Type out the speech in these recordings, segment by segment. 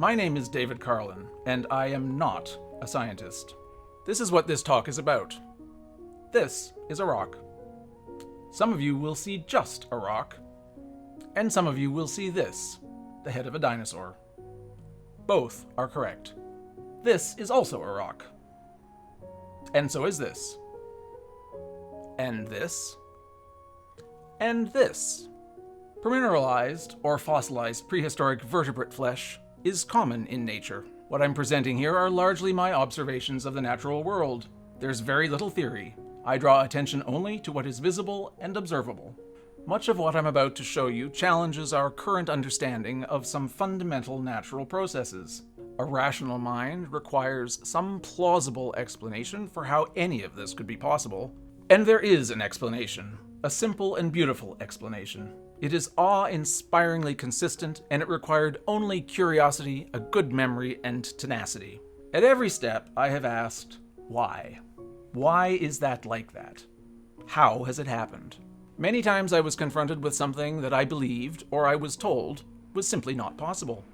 My name is David Carlin, and I am not a scientist. This is what this talk is about. This is a rock. Some of you will see just a rock, and some of you will see this, the head of a dinosaur. Both are correct. This is also a rock. And so is this. And this. And this. Permineralized or fossilized prehistoric vertebrate flesh is common in nature. What I'm presenting here are largely my observations of the natural world. There's very little theory. I draw attention only to what is visible and observable. Much of what I'm about to show you challenges our current understanding of some fundamental natural processes. A rational mind requires some plausible explanation for how any of this could be possible. And there is an explanation, a simple and beautiful explanation. It is awe-inspiringly consistent, and it required only curiosity, a good memory, and tenacity. At every step, I have asked, why? Why is that like that? How has it happened? Many times I was confronted with something that I believed, or I was told, was simply not possible.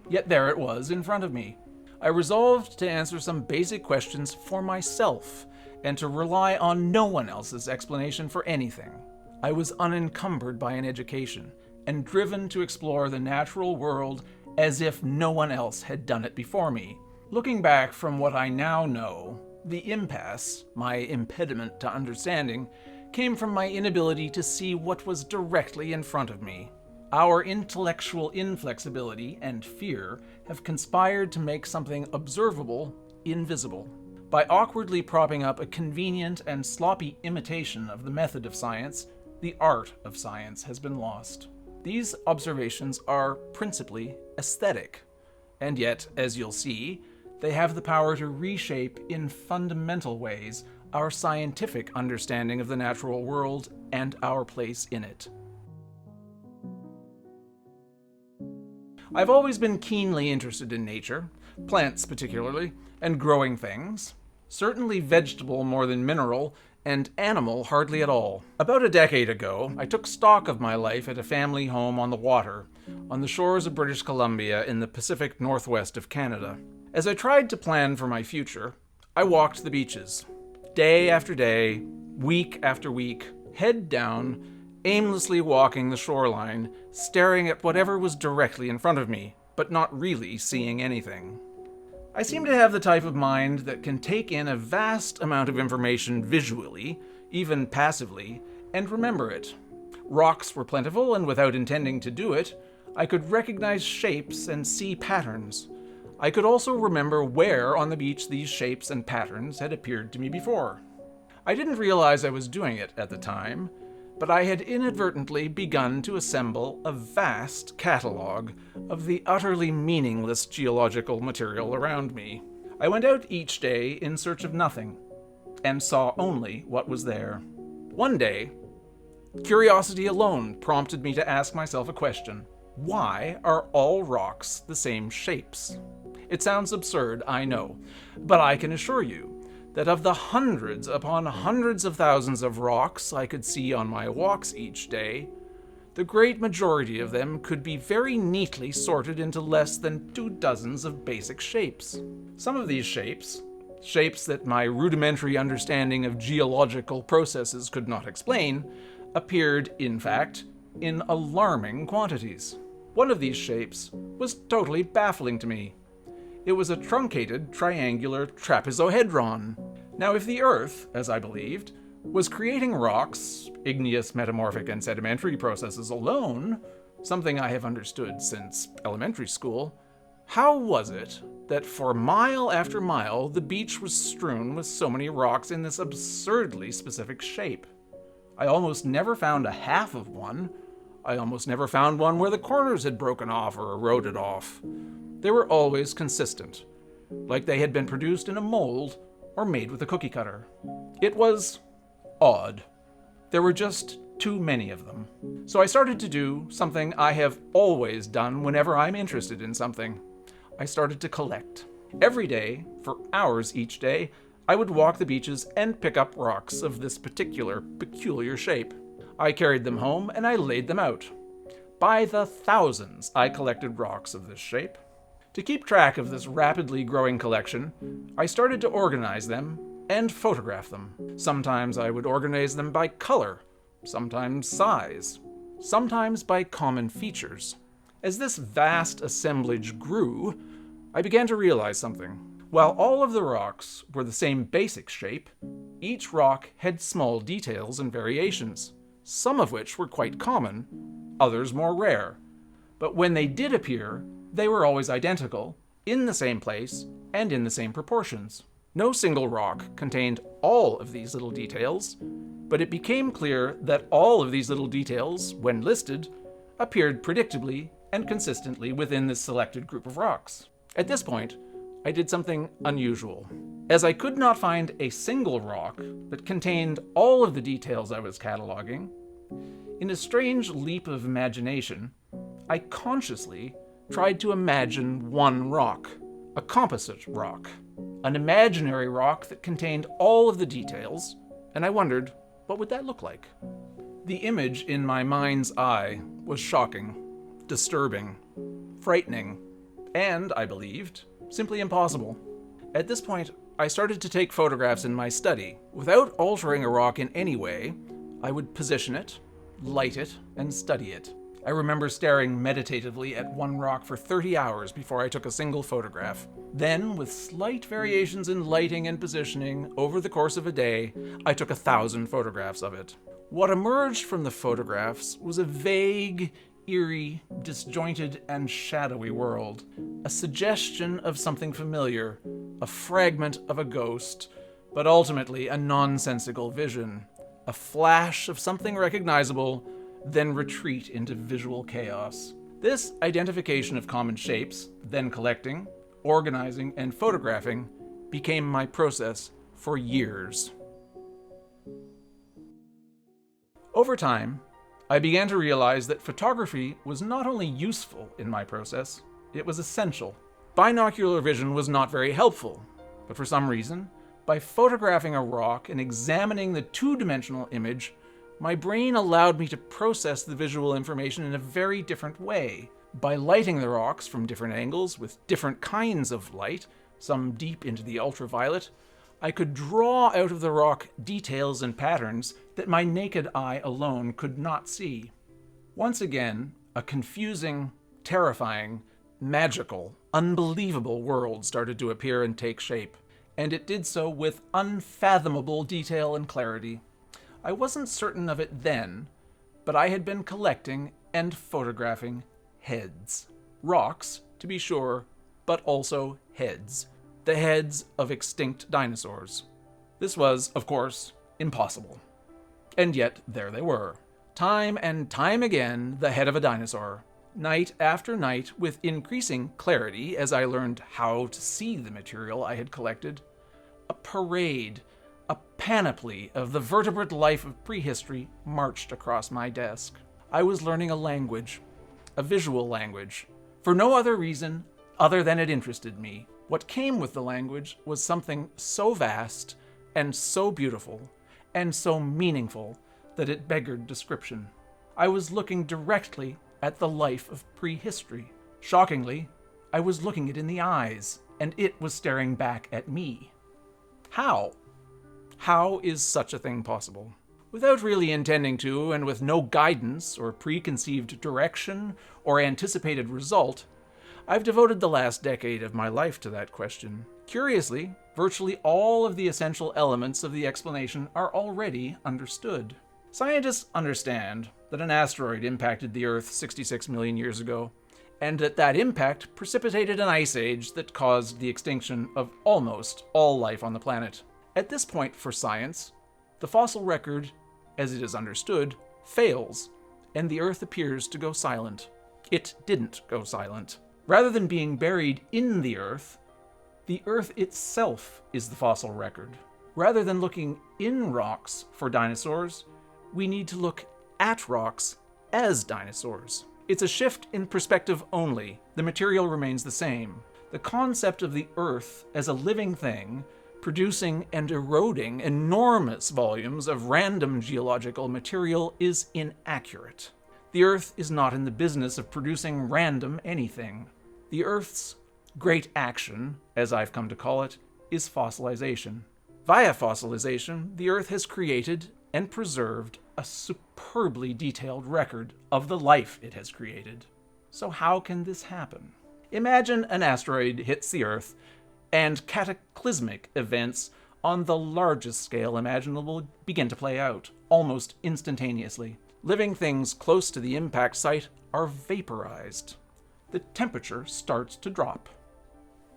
Yet there it was in front of me. I resolved to answer some basic questions for myself, and to rely on no one else's explanation for anything. I was unencumbered by an education, and driven to explore the natural world as if no one else had done it before me. Looking back from what I now know, the impasse, my impediment to understanding, came from my inability to see what was directly in front of me. Our intellectual inflexibility and fear have conspired to make something observable invisible. By awkwardly propping up a convenient and sloppy imitation of the method of science, the art of science has been lost. These observations are principally aesthetic, and yet, as you'll see, they have the power to reshape in fundamental ways our scientific understanding of the natural world and our place in it. I've always been keenly interested in nature, plants particularly, and growing things. Certainly vegetable more than mineral, and animal hardly at all. About a decade ago, I took stock of my life at a family home on the water, on the shores of British Columbia in the Pacific Northwest of Canada. As I tried to plan for my future, I walked the beaches. Day after day, week after week, head down, aimlessly walking the shoreline, staring at whatever was directly in front of me, but not really seeing anything. I seem to have the type of mind that can take in a vast amount of information visually, even passively, and remember it. Rocks were plentiful, and without intending to do it, I could recognize shapes and see patterns. I could also remember where on the beach these shapes and patterns had appeared to me before. I didn't realize I was doing it at the time, but I had inadvertently begun to assemble a vast catalog of the utterly meaningless geological material around me. I went out each day in search of nothing, and saw only what was there. One day, curiosity alone prompted me to ask myself a question. Why are all rocks the same shapes? It sounds absurd, I know, but I can assure you that of the hundreds upon hundreds of thousands of rocks I could see on my walks each day, the great majority of them could be very neatly sorted into less than 2 dozens of basic shapes. Some of these shapes that my rudimentary understanding of geological processes could not explain, appeared, in fact, in alarming quantities. One of these shapes was totally baffling to me. It was a truncated, triangular trapezohedron. Now, if the Earth, as I believed, was creating rocks, igneous, metamorphic, and sedimentary processes alone, something I have understood since elementary school, how was it that for mile after mile the beach was strewn with so many rocks in this absurdly specific shape? I almost never found a half of one. I almost never found one where the corners had broken off or eroded off. They were always consistent, like they had been produced in a mold or made with a cookie cutter. It was odd. There were just too many of them. So I started to do something I have always done whenever I'm interested in something. I started to collect. Every day, for hours each day, I would walk the beaches and pick up rocks of this particular, peculiar shape. I carried them home and I laid them out. By the thousands, I collected rocks of this shape. To keep track of this rapidly growing collection, I started to organize them and photograph them. Sometimes I would organize them by color, sometimes size, sometimes by common features. As this vast assemblage grew, I began to realize something. While all of the rocks were the same basic shape, each rock had small details and variations, some of which were quite common, others more rare. But when they did appear, they were always identical, in the same place, and in the same proportions. No single rock contained all of these little details, but it became clear that all of these little details, when listed, appeared predictably and consistently within this selected group of rocks. At this point, I did something unusual. As I could not find a single rock that contained all of the details I was cataloging, in a strange leap of imagination, I consciously tried to imagine one rock, a composite rock, an imaginary rock that contained all of the details, and I wondered, what would that look like? The image in my mind's eye was shocking, disturbing, frightening, and, I believed, simply impossible. At this point, I started to take photographs in my study. Without altering a rock in any way, I would position it, light it, and study it. I remember staring meditatively at one rock for 30 hours before I took a single photograph. Then, with slight variations in lighting and positioning over the course of a day, I took 1,000 photographs of it. What emerged from the photographs was a vague, eerie, disjointed, and shadowy world. A suggestion of something familiar, a fragment of a ghost, but ultimately a nonsensical vision. A flash of something recognizable, then retreat into visual chaos. This identification of common shapes, then collecting, organizing, and photographing, became my process for years. Over time, I began to realize that photography was not only useful in my process, it was essential. Binocular vision was not very helpful, but for some reason, by photographing a rock and examining the two-dimensional image, my brain allowed me to process the visual information in a very different way. By lighting the rocks from different angles with different kinds of light, some deep into the ultraviolet, I could draw out of the rock details and patterns that my naked eye alone could not see. Once again, a confusing, terrifying, magical, unbelievable world started to appear and take shape, and it did so with unfathomable detail and clarity. I wasn't certain of it then, but I had been collecting and photographing heads. Rocks, to be sure, but also heads. The heads of extinct dinosaurs. This was, of course, impossible. And yet, there they were. Time and time again, the head of a dinosaur. Night after night, with increasing clarity as I learned how to see the material I had collected. A parade, a panoply of the vertebrate life of prehistory marched across my desk. I was learning a language, a visual language, for no other reason other than it interested me. What came with the language was something so vast and so beautiful and so meaningful that it beggared description. I was looking directly at the life of prehistory. Shockingly, I was looking it in the eyes, and it was staring back at me. How? How is such a thing possible? Without really intending to, and with no guidance or preconceived direction or anticipated result, I've devoted the last decade of my life to that question. Curiously, virtually all of the essential elements of the explanation are already understood. Scientists understand that an asteroid impacted the Earth 66 million years ago, and that impact precipitated an ice age that caused the extinction of almost all life on the planet. At this point for science, the fossil record, as it is understood, fails, and the Earth appears to go silent. It didn't go silent. Rather than being buried in the Earth itself is the fossil record. Rather than looking in rocks for dinosaurs, we need to look at rocks as dinosaurs. It's a shift in perspective only. The material remains the same. The concept of the Earth as a living thing, producing and eroding enormous volumes of random geological material, is inaccurate. The Earth is not in the business of producing random anything. The Earth's great action, as I've come to call it, is fossilization. Via fossilization, the Earth has created and preserved a superbly detailed record of the life it has created. So how can this happen? Imagine an asteroid hits the Earth, and cataclysmic events on the largest scale imaginable begin to play out, almost instantaneously. Living things close to the impact site are vaporized. The temperature starts to drop.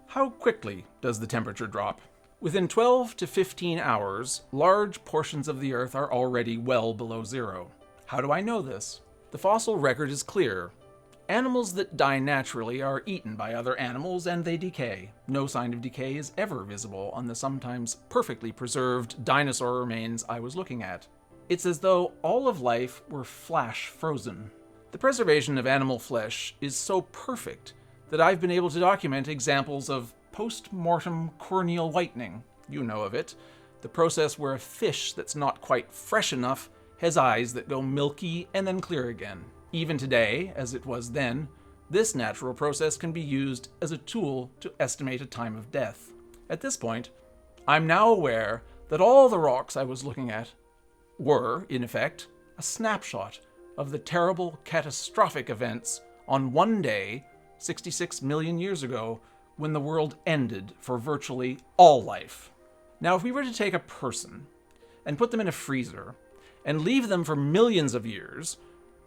How quickly does the temperature drop? Within 12 to 15 hours, large portions of the Earth are already well below zero. How do I know this? The fossil record is clear. Animals that die naturally are eaten by other animals and they decay. No sign of decay is ever visible on the sometimes perfectly preserved dinosaur remains I was looking at. It's as though all of life were flash frozen. The preservation of animal flesh is so perfect that I've been able to document examples of post-mortem corneal whitening. You know of it. The process where a fish that's not quite fresh enough has eyes that go milky and then clear again. Even today, as it was then, this natural process can be used as a tool to estimate a time of death. At this point, I'm now aware that all the rocks I was looking at were, in effect, a snapshot of the terrible, catastrophic events on one day, 66 million years ago, when the world ended for virtually all life. Now, if we were to take a person and put them in a freezer and leave them for millions of years,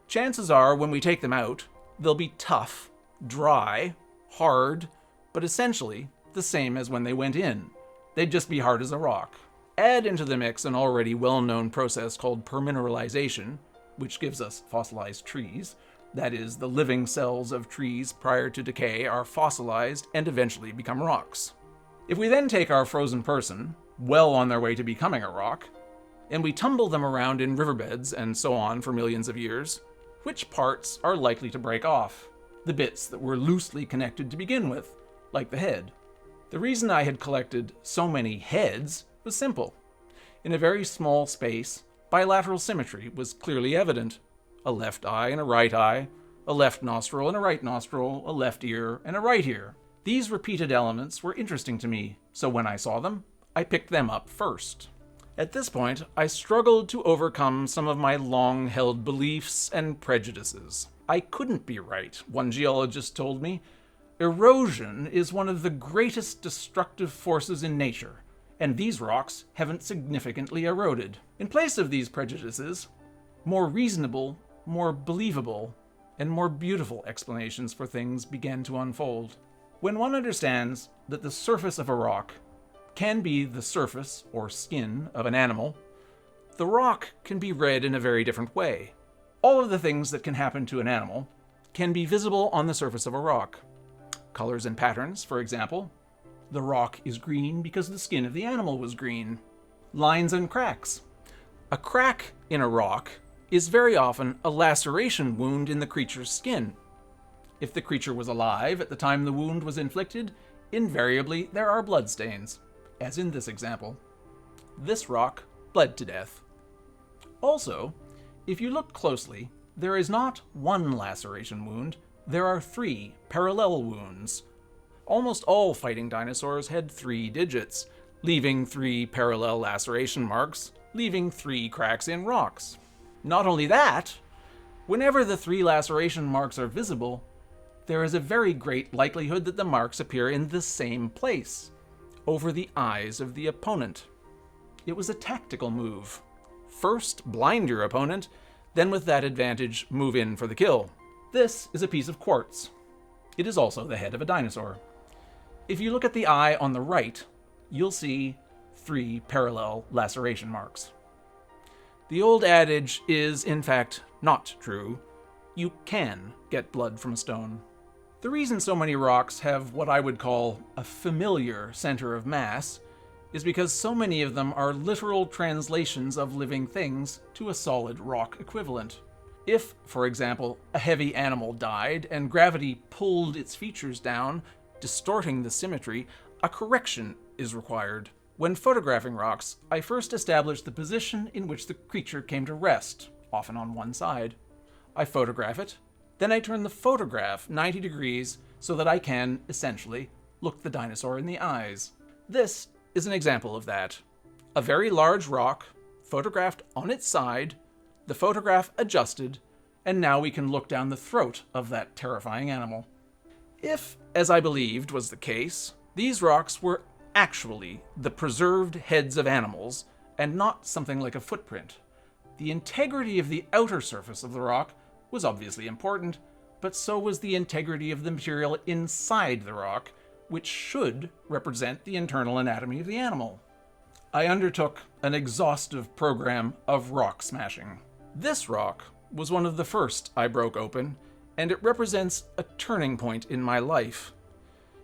chances are when we take them out, they'll be tough, dry, hard, but essentially the same as when they went in. They'd just be hard as a rock. Add into the mix an already well-known process called permineralization, which gives us fossilized trees. That is, the living cells of trees prior to decay are fossilized and eventually become rocks. If we then take our frozen person, well on their way to becoming a rock, and we tumble them around in riverbeds and so on for millions of years, which parts are likely to break off? The bits that were loosely connected to begin with, like the head. The reason I had collected so many heads was simple. In a very small space, bilateral symmetry was clearly evident. A left eye and a right eye, a left nostril and a right nostril, a left ear and a right ear. These repeated elements were interesting to me, so when I saw them, I picked them up first. At this point, I struggled to overcome some of my long-held beliefs and prejudices. I couldn't be right, one geologist told me. Erosion is one of the greatest destructive forces in nature, and these rocks haven't significantly eroded. In place of these prejudices, more reasonable, more believable, and more beautiful explanations for things began to unfold. When one understands that the surface of a rock can be the surface or skin of an animal, the rock can be read in a very different way. All of the things that can happen to an animal can be visible on the surface of a rock. Colors and patterns, for example. The rock is green because the skin of the animal was green. Lines and cracks. A crack in a rock is very often a laceration wound in the creature's skin. If the creature was alive at the time the wound was inflicted, invariably there are bloodstains, as in this example. This rock bled to death. Also, if you look closely, there is not one laceration wound, there are 3 parallel wounds. Almost all fighting dinosaurs had 3 digits, leaving 3 parallel laceration marks, leaving 3 cracks in rocks. Not only that, whenever the 3 laceration marks are visible, there is a very great likelihood that the marks appear in the same place, over the eyes of the opponent. It was a tactical move. First, blind your opponent, then with that advantage, move in for the kill. This is a piece of quartz. It is also the head of a dinosaur. If you look at the eye on the right, you'll see 3 parallel laceration marks. The old adage is, in fact, not true. You can get blood from a stone. The reason so many rocks have what I would call a familiar center of mass is because so many of them are literal translations of living things to a solid rock equivalent. If, for example, a heavy animal died and gravity pulled its features down, distorting the symmetry, a correction is required. When photographing rocks, I first establish the position in which the creature came to rest, often on one side. I photograph it, then I turn the photograph 90 degrees so that I can, essentially, look the dinosaur in the eyes. This is an example of that. A very large rock, photographed on its side, the photograph adjusted, and now we can look down the throat of that terrifying animal. If, as I believed was the case, these rocks were actually the preserved heads of animals, and not something like a footprint, the integrity of the outer surface of the rock was obviously important, but so was the integrity of the material inside the rock, which should represent the internal anatomy of the animal. I undertook an exhaustive program of rock smashing. This rock was one of the first I broke open, and it represents a turning point in my life.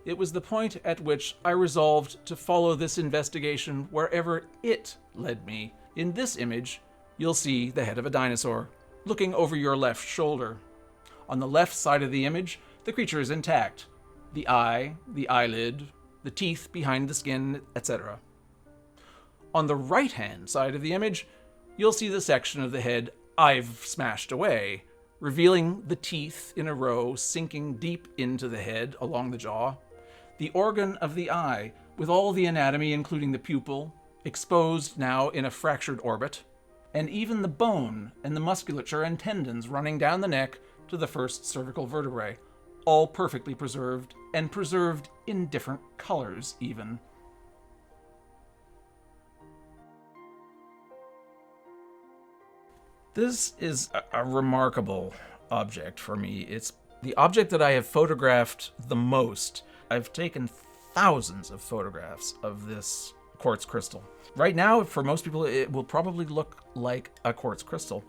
It was the point at which I resolved to follow this investigation wherever it led me. In this image, you'll see the head of a dinosaur, looking over your left shoulder. On the left side of the image, the creature is intact. The eye, the eyelid, the teeth behind the skin, etc. On the right-hand side of the image, you'll see the section of the head I've smashed away, revealing the teeth in a row sinking deep into the head along the jaw, the organ of the eye with all the anatomy including the pupil, exposed now in a fractured orbit, and even the bone and the musculature and tendons running down the neck to the first cervical vertebrae, all perfectly preserved, and preserved in different colors even. This is a remarkable object for me. It's the object that I have photographed the most. I've taken thousands of photographs of this quartz crystal. Right now, for most people, it will probably look like a quartz crystal.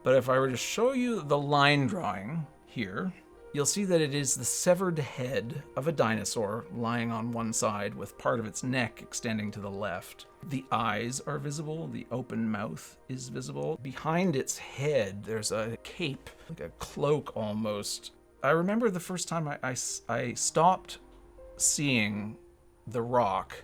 But if I were to show you the line drawing here, you'll see that it is the severed head of a dinosaur lying on one side with part of its neck extending to the left. The eyes are visible, the open mouth is visible. Behind its head, there's a cape, like a cloak almost. I remember the first time I stopped seeing the rock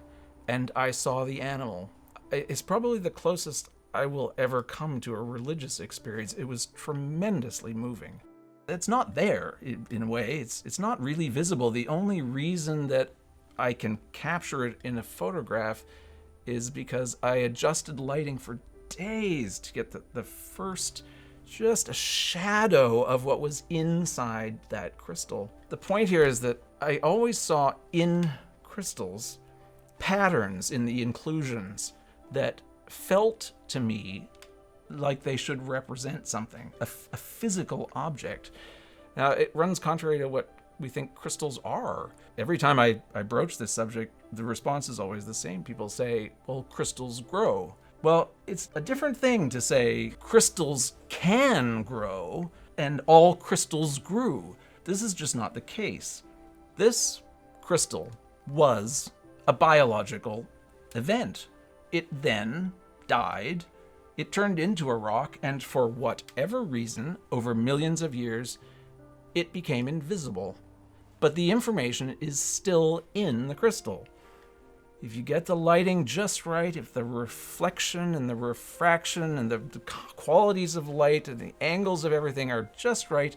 and I saw the animal. It's probably the closest I will ever come to a religious experience. It was tremendously moving. It's not there, in a way. It's not really visible. The only reason that I can capture it in a photograph is because I adjusted lighting for days to get the first, just a shadow of what was inside that crystal. The point here is that I always saw in crystals patterns in the inclusions that felt to me like they should represent something, a physical object. Now, it runs contrary to what we think crystals are. Every time I broach this subject, the response is always the same. People say, well, crystals grow. Well, it's a different thing to say crystals can grow and all crystals grew. This is just not the case. This crystal was a biological event. It then died. It turned into a rock, and for whatever reason, over millions of years, it became invisible. But the information is still in the crystal. If you get the lighting just right, if the reflection and the refraction and the qualities of light and the angles of everything are just right,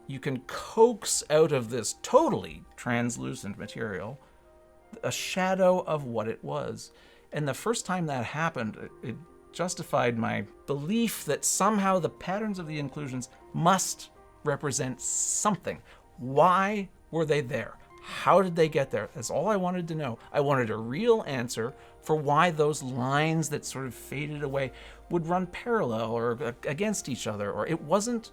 you can coax out of this totally translucent material a shadow of what it was. And the first time that happened, it justified my belief that somehow the patterns of the inclusions must represent something. Why were they there? How did they get there? That's all I wanted to know. I wanted a real answer for why those lines that sort of faded away would run parallel or against each other, or it wasn't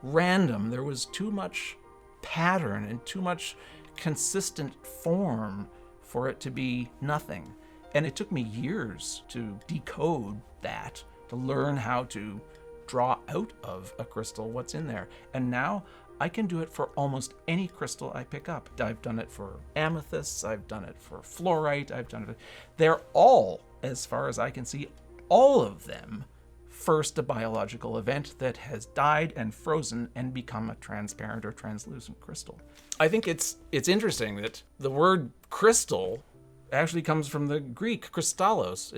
random. There was too much pattern and too much consistent form for it to be nothing. And it took me years to decode that, to learn how to draw out of a crystal what's in there. And now I can do it for almost any crystal I pick up. I've done it for amethysts, I've done it for fluorite, I've done it. They're all, as far as I can see, all of them, first a biological event that has died and frozen and become a transparent or translucent crystal. I think it's interesting that the word crystal actually comes from the Greek kristallos.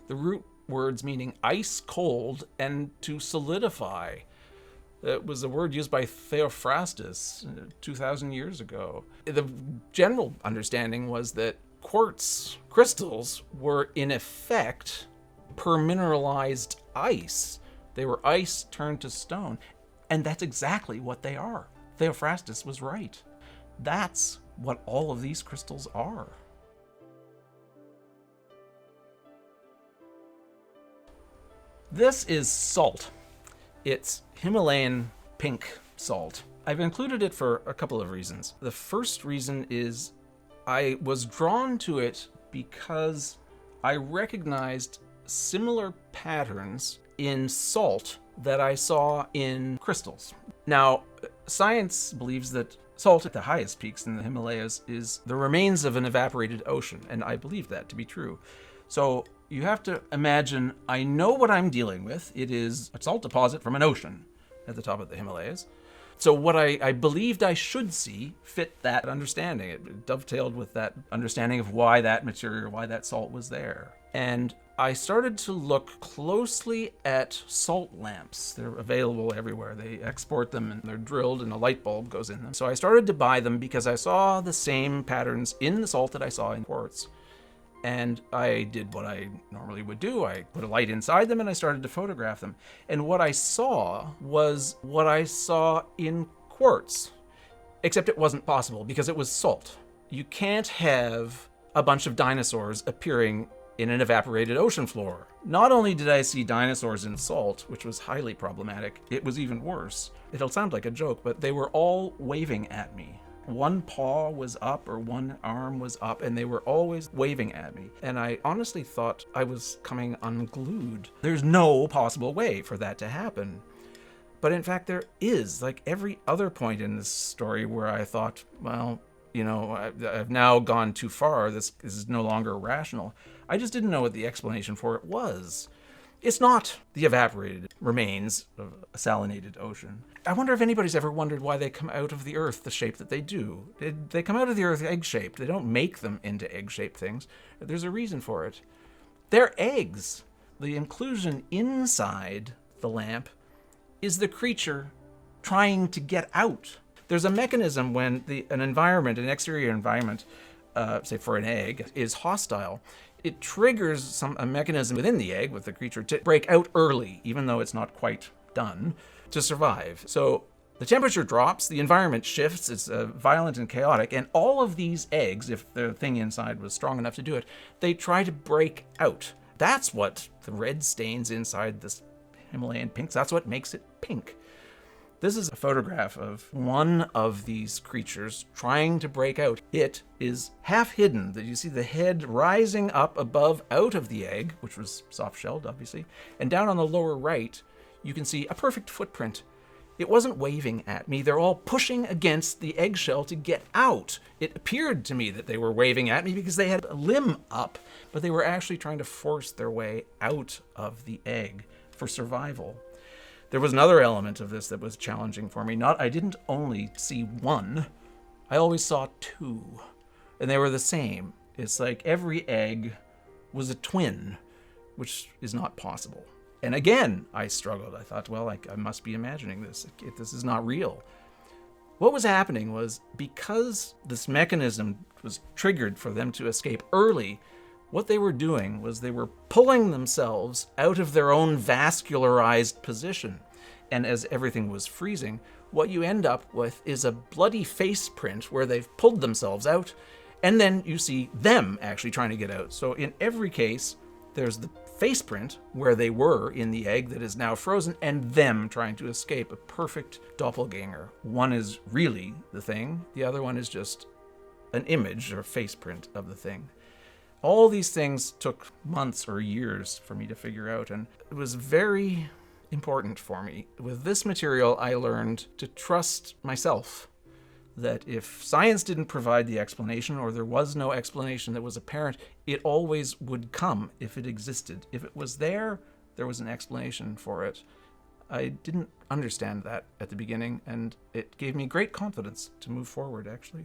The root words meaning ice cold and to solidify. It was a word used by Theophrastus 2,000 years ago. The general understanding was that quartz crystals were, in effect, permineralized ice. They were ice turned to stone. And that's exactly what they are. Theophrastus was right. That's what all of these crystals are. This is salt. It's Himalayan pink salt. I've included it for a couple of reasons. The first reason is I was drawn to it because I recognized similar patterns in salt that I saw in crystals. Now, science believes that salt at the highest peaks in the Himalayas is the remains of an evaporated ocean, and I believe that to be true. So you have to imagine, I know what I'm dealing with. It is a salt deposit from an ocean at the top of the Himalayas. So what I believed I should see fit that understanding. It dovetailed with that understanding of why that material, why that salt was there. And I started to look closely at salt lamps. They're available everywhere. They export them and they're drilled and a light bulb goes in them. So I started to buy them because I saw the same patterns in the salt that I saw in quartz. And I did what I normally would do. I put a light inside them and I started to photograph them. And what I saw was what I saw in quartz, except it wasn't possible because it was salt. You can't have a bunch of dinosaurs appearing in an evaporated ocean floor. Not only did I see dinosaurs in salt, which was highly problematic, it was even worse. It'll sound like a joke, but they were all waving at me. One paw was up or one arm was up, and they were always waving at me. And I honestly thought I was coming unglued. There's no possible way for that to happen. But in fact, there is, like every other point in this story where I thought, well, you know, I've now gone too far. This is no longer rational. I just didn't know what the explanation for it was. It's not the evaporated remains of a salinated ocean. I wonder if anybody's ever wondered why they come out of the earth the shape that they do. They come out of the earth egg-shaped. They don't make them into egg-shaped things. There's a reason for it. They're eggs. The inclusion inside the lamp is the creature trying to get out. There's a mechanism when an exterior environment, say for an egg, is hostile. It triggers a mechanism within the egg with the creature to break out early, even though it's not quite done, to survive. So the temperature drops, the environment shifts, it's violent and chaotic, and all of these eggs, if the thing inside was strong enough to do it, they try to break out. That's what the red stains inside this Himalayan pinks, that's what makes it pink. This is a photograph of one of these creatures trying to break out. It is half hidden. You see the head rising up above out of the egg, which was soft-shelled, obviously, and down on the lower right, you can see a perfect footprint. It wasn't waving at me. They're all pushing against the eggshell to get out. It appeared to me that they were waving at me because they had a limb up, but they were actually trying to force their way out of the egg for survival. There was another element of this that was challenging for me. I didn't only see one, I always saw two, and they were the same. It's like every egg was a twin, which is not possible. And again, I struggled. I thought, well, I must be imagining this. This is not real. What was happening was because this mechanism was triggered for them to escape early, what they were doing was they were pulling themselves out of their own vascularized position. And as everything was freezing, what you end up with is a bloody face print where they've pulled themselves out, and then you see them actually trying to get out. So in every case, there's the face print where they were in the egg that is now frozen, and them trying to escape, a perfect doppelganger. One is really the thing, the other one is just an image or face print of the thing. All these things took months or years for me to figure out, and it was very important for me. With this material, I learned to trust myself, that if science didn't provide the explanation, or there was no explanation that was apparent, it always would come if it existed. If it was there, there was an explanation for it. I didn't understand that at the beginning, and it gave me great confidence to move forward, actually.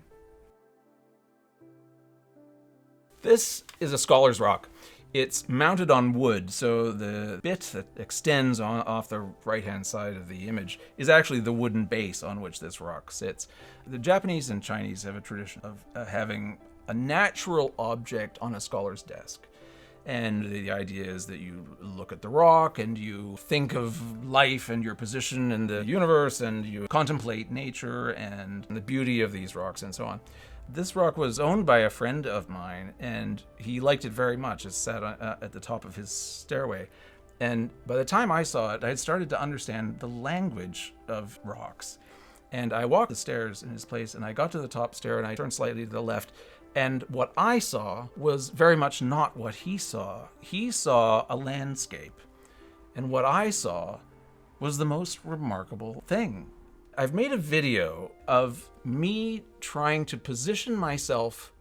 This is a scholar's rock. It's mounted on wood, so the bit that extends off the right-hand side of the image is actually the wooden base on which this rock sits. The Japanese and Chinese have a tradition of having a natural object on a scholar's desk. And the idea is that you look at the rock and you think of life and your position in the universe, and you contemplate nature and the beauty of these rocks and so on. This rock was owned by a friend of mine, and he liked it very much. It sat at the top of his stairway. And by the time I saw it, I had started to understand the language of rocks. And I walked the stairs in his place, and I got to the top stair, and I turned slightly to the left. And what I saw was very much not what he saw. He saw a landscape. And what I saw was the most remarkable thing. I've made a video of me trying to position myself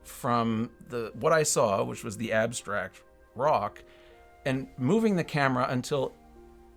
from what I saw, which was the abstract rock, and moving the camera until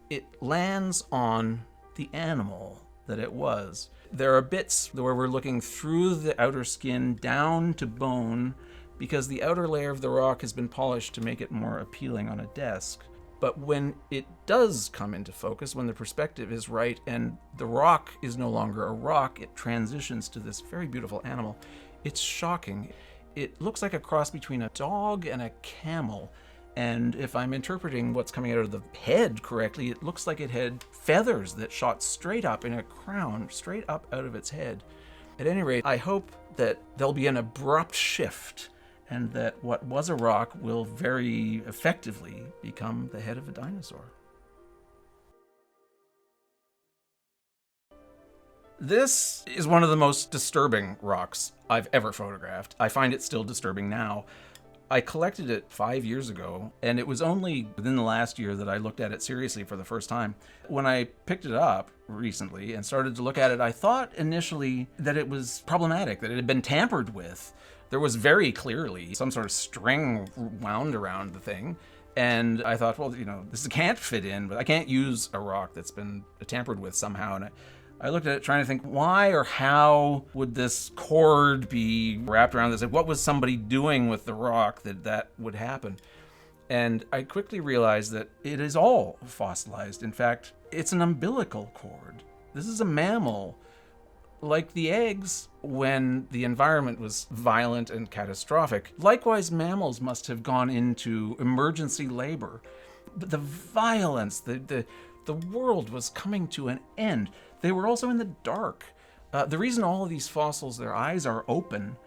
it lands on the animal that it was. There are bits where we're looking through the outer skin down to bone, because the outer layer of the rock has been polished to make it more appealing on a desk. But when it does come into focus, when the perspective is right and the rock is no longer a rock, it transitions to this very beautiful animal. It's shocking. It looks like a cross between a dog and a camel. And if I'm interpreting what's coming out of the head correctly, it looks like it had feathers that shot straight up in a crown, straight up out of its head. At any rate, I hope that there'll be an abrupt shift, and that what was a rock will very effectively become the head of a dinosaur. This is one of the most disturbing rocks I've ever photographed. I find it still disturbing now. I collected it 5 years ago, and it was only within the last year that I looked at it seriously for the first time. When I picked it up recently and started to look at it, I thought initially that it was problematic, that it had been tampered with. There was very clearly some sort of string wound around the thing. And I thought, well, this can't fit in, but I can't use a rock that's been tampered with somehow. And I looked at it trying to think, why or how would this cord be wrapped around this? Like, what was somebody doing with the rock that would happen? And I quickly realized that it is all fossilized. In fact, it's an umbilical cord. This is a mammal. Like the eggs, when the environment was violent and catastrophic, likewise mammals must have gone into emergency labor. But the violence, the world was coming to an end. They were also in the dark. The reason all of these fossils, their eyes are open,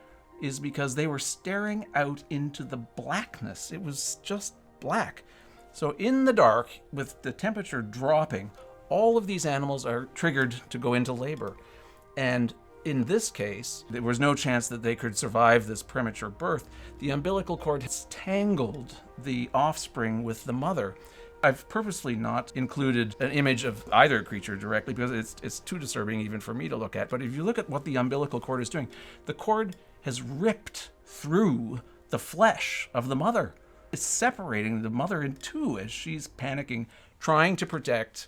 is because they were staring out into the blackness. It was just black. So in the dark, with the temperature dropping, all of these animals are triggered to go into labor. And in this case, there was no chance that they could survive this premature birth. The umbilical cord has tangled the offspring with the mother. I've purposely not included an image of either creature directly because it's too disturbing even for me to look at. But if you look at what the umbilical cord is doing, the cord has ripped through the flesh of the mother. It's separating the mother in two as she's panicking, trying to protect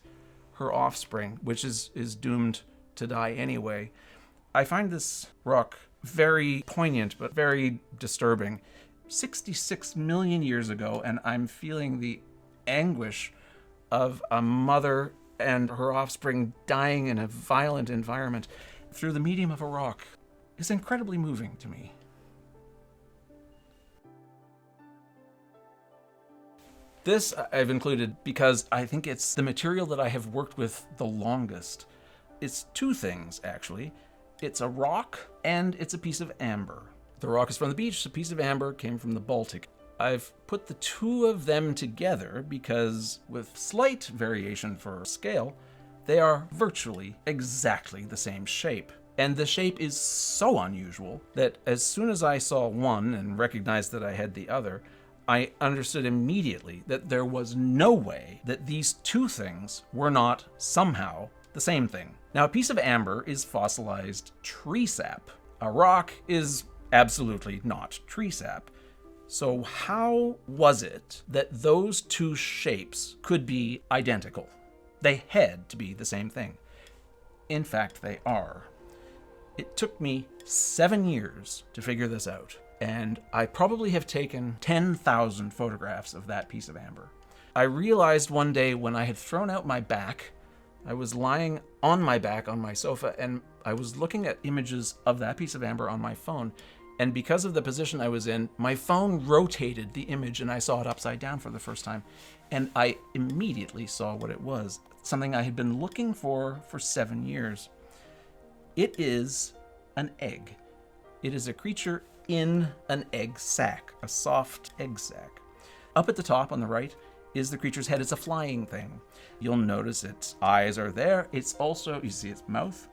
her offspring, which is doomed to die anyway. I find this rock very poignant, but very disturbing. 66 million years ago, and I'm feeling the anguish of a mother and her offspring dying in a violent environment through the medium of a rock. Is incredibly moving to me. This I've included because I think it's the material that I have worked with the longest. It's two things, actually. It's a rock and it's a piece of amber. The rock is from the beach, a piece of amber came from the Baltic. I've put the two of them together because, with slight variation for scale, they are virtually exactly the same shape. And the shape is so unusual that as soon as I saw one and recognized that I had the other, I understood immediately that there was no way that these two things were not somehow the same thing. Now, a piece of amber is fossilized tree sap. A rock is absolutely not tree sap. So how was it that those two shapes could be identical? They had to be the same thing. In fact, they are. It took me 7 years to figure this out. and I probably have taken 10,000 photographs of that piece of amber. I realized one day when I had thrown out my back, I was lying on my back on my sofa, and I was looking at images of that piece of amber on my phone. And because of the position I was in, my phone rotated the image and I saw it upside down for the first time. And I immediately saw what it was, something I had been looking for 7 years. It is an egg. It is a creature in an egg sac, a soft egg sac. Up at the top on the right is the creature's head. It's a flying thing. You'll notice its eyes are there. It's also, you see its mouth.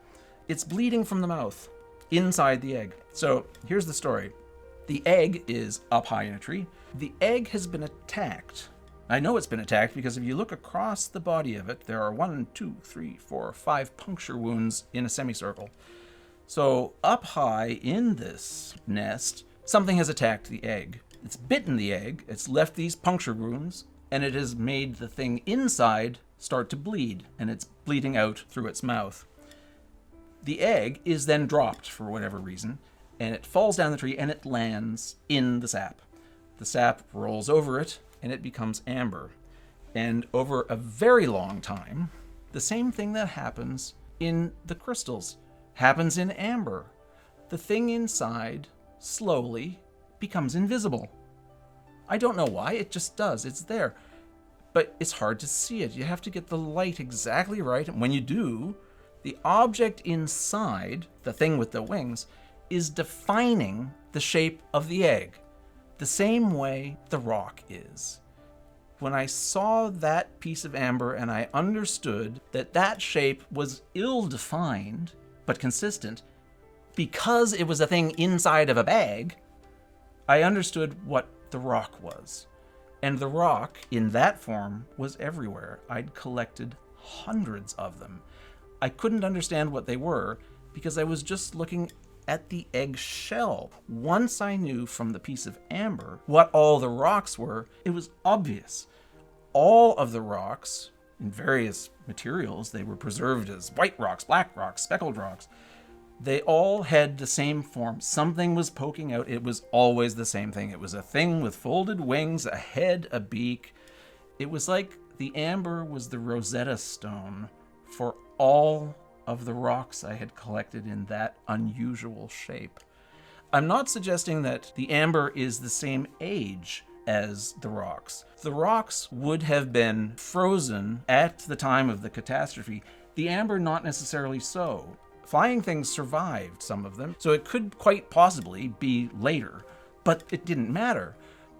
It's bleeding from the mouth inside the egg. So here's the story. The egg is up high in a tree. The egg has been attacked. I know it's been attacked because if you look across the body of it, there are 1, 2, 3, 4, 5 puncture wounds in a semicircle. So up high in this nest, something has attacked the egg. It's bitten the egg, it's left these puncture wounds, and it has made the thing inside start to bleed, and it's bleeding out through its mouth. The egg is then dropped for whatever reason, and it falls down the tree and it lands in the sap. The sap rolls over it and it becomes amber. And over a very long time, the same thing that happens in the crystals happens in amber. The thing inside slowly becomes invisible. I don't know why, it just does. It's there. But it's hard to see it. You have to get the light exactly right. And when you do, the object inside, the thing with the wings, is defining the shape of the egg, the same way the rock is. When I saw that piece of amber and I understood that that shape was ill-defined but consistent because it was a thing inside of a bag, I understood what the rock was. And the rock in that form was everywhere. I'd collected hundreds of them. I couldn't understand what they were because I was just looking at the egg shell. Once I knew from the piece of amber what all the rocks were, it was obvious. All of the rocks, in various materials, they were preserved as white rocks, black rocks, speckled rocks. They all had the same form. Something was poking out. It was always the same thing. It was a thing with folded wings, a head, a beak. It was like the amber was the Rosetta Stone for all of the rocks I had collected in that unusual shape. I'm not suggesting that the amber is the same age as the rocks. The rocks would have been frozen at the time of the catastrophe. The amber, not necessarily so. Flying things survived, some of them, so it could quite possibly be later, but it didn't matter.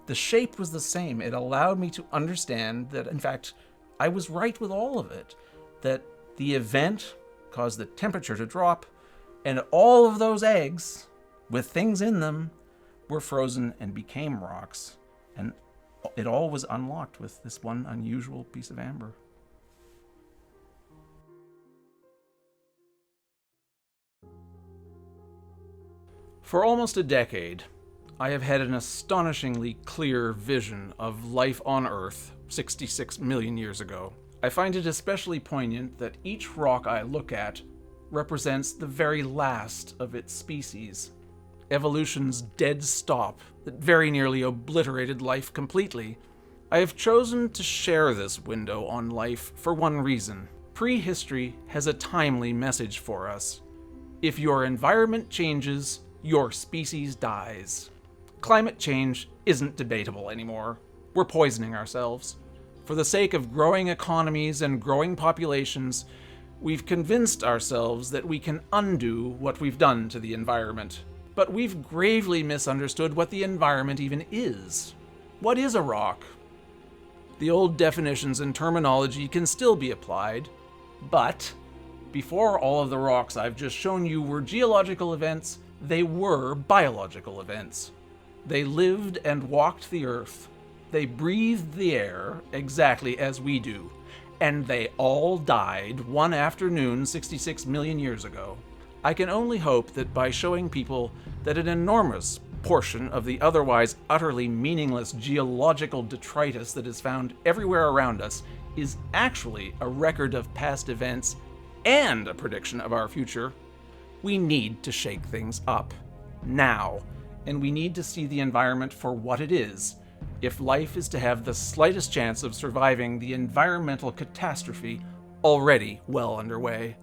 The shape was the same. It allowed me to understand that, in fact, I was right with all of it, that the event caused the temperature to drop, and all of those eggs, with things in them, were frozen and became rocks. And it all was unlocked with this one unusual piece of amber. For almost a decade, I have had an astonishingly clear vision of life on Earth 66 million years ago. I find it especially poignant that each rock I look at represents the very last of its species, evolution's dead stop that very nearly obliterated life completely. I have chosen to share this window on life for one reason. Prehistory has a timely message for us. If your environment changes, your species dies. Climate change isn't debatable anymore. We're poisoning ourselves. For the sake of growing economies and growing populations, we've convinced ourselves that we can undo what we've done to the environment. But we've gravely misunderstood what the environment even is. What is a rock? The old definitions and terminology can still be applied, but before all of the rocks I've just shown you were geological events, they were biological events. They lived and walked the earth. They breathed the air exactly as we do. And they all died one afternoon 66 million years ago. I can only hope that by showing people that an enormous portion of the otherwise utterly meaningless geological detritus that is found everywhere around us is actually a record of past events and a prediction of our future, we need to shake things up. Now. and we need to see the environment for what it is if life is to have the slightest chance of surviving the environmental catastrophe already well underway.